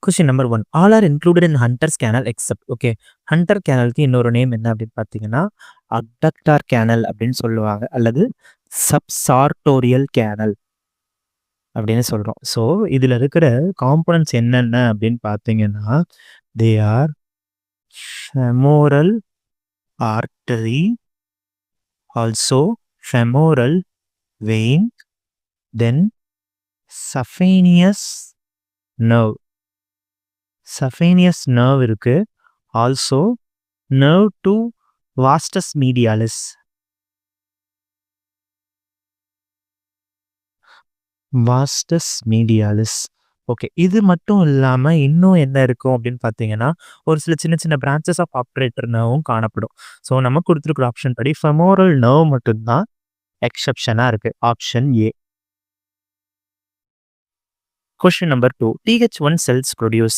Question number 1. All are included in hunter's canal except. Okay, hunter கேனலுக்கு இன்னொரு name என்ன அப்படின்னு பார்த்தீங்கன்னா அப்டக்டார் கேனல் அப்படின்னு சொல்லுவாங்க, அல்லது சப்சார்டோரியல் கேனல் அப்படின்னு சொல்கிறோம். ஸோ இதில் இருக்கிற காம்போனன்ட்ஸ் என்னென்ன அப்படின்னு பார்த்தீங்கன்னா they are femoral artery, also femoral vein, then saphenous nerve. Saphenous nerve இருக்கு. Also nerve to vastus medialis. Vastus medialis. Okay, இது மட்டும் இல்லாமல் இன்னும் என்ன இருக்கும் அப்படின்னு பார்த்தீங்கன்னா ஒரு சில சின்ன சின்ன பிரான்ச்சஸ் ஆஃப் ஆப்ரேட்டர் நர்வும் காணப்படும். ஸோ நம்ம கொடுத்துருக்குற ஆப்ஷன் படி ஃபெமோரல் நர்வ் மட்டும்தான் எக்ஸெப்ஷனாக இருக்கு. Option A. Question number 2. TH1 cells produce.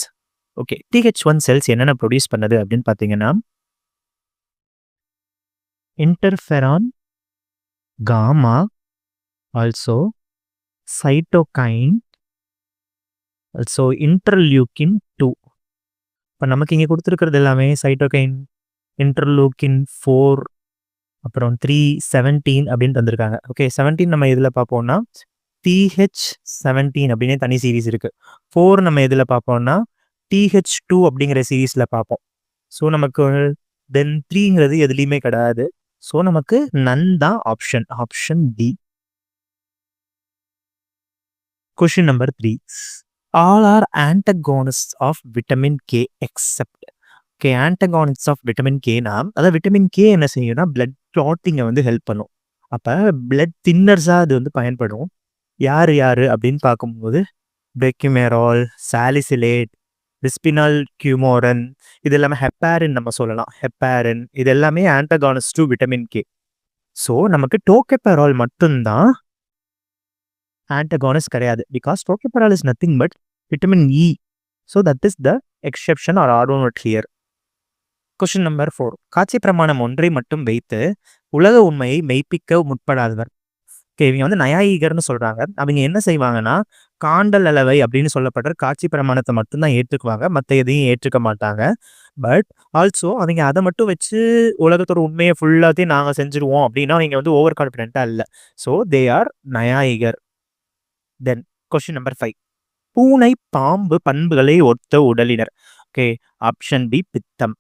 Okay, TH1 cells என்னென்ன ப்ரொடியூஸ் பண்ணுது அப்படின்னு பார்த்தீங்கன்னா interferon gamma, also cytokine, also interleukin 2. இப்போ நமக்கு இங்கே கொடுத்துருக்கிறது எல்லாமே சைட்டோகைன், இன்டர்லூக்கின் 4, அப்புறம் 3, 17 அப்படின்னு தந்திருக்காங்க. ஓகே, 17 நம்ம இதில் பார்ப்போம்னா TH17 அப்படின்னே தனி சீரீஸ் இருக்குது. 4 நம்ம எதில் பார்ப்போம்னா TH2 அப்படிங்கிற சீரீஸில் பார்ப்போம். ஸோ நமக்கு தென் 3ங்கிறது எதுலேயுமே கிடையாது. ஸோ நமக்கு நன் தான் option. Option D. Question number 3. All are antagonist of vitamin K except. Okay, antagonist of vitamin கேனா, அதாவது விட்டமின் கே என்ன செய்யும்னா பிளட் கிளாட்டிங்கை வந்து ஹெல்ப் பண்ணும். அப்போ பிளட் தின்னர்ஸாக அது வந்து பயன்படும். யார் யார் அப்படின்னு பார்க்கும்போது பெக்கிமெரால், சாலிசிலேட், பிஸ்பினால் கியூமோரன், இது எல்லாமே ஹெப்பாரின் நம்ம சொல்லலாம். ஹெப்பாரின் இது எல்லாமே antagonist to vitamin K. So நமக்கு டோகெப்பரால் மட்டும்தான் ஆன்டகானிஸ்ட் கிடையாது. Because tocopherol is nothing but vitamin E. So that is the exception are are not here. Question number 4. காட்சி பிரமாணம் ஒன்றை மட்டும் வைத்து உலக உண்மையை மெய்ப்பிக்க முற்படாதவர். ஓகே, இவங்க வந்து நயாயிகர்னு சொல்கிறாங்க. அவங்க என்ன செய்வாங்கன்னா காண்டல் அளவை அப்படின்னு சொல்லப்படுற காட்சி பிரமாணத்தை மட்டும்தான் ஏற்றுக்குவாங்க, மற்ற எதையும் ஏற்றுக்க மாட்டாங்க. பட் ஆல்சோ அவங்க அதை மட்டும் வச்சு உலகத்தோட உண்மையை ஃபுல்லாத்தையும் நாங்கள் செஞ்சுருவோம் அப்படின்னா அவங்க வந்து ஓவர் கான்ஃபிடென்ட்டாக இல்லை. ஸோ தே ஆர் நயாயிகர். Then question number 5. பூனை பாம்பு பண்புகளை ஒத்த உடலினர். ஓகே, ஆப்ஷன் பி பித்தம்.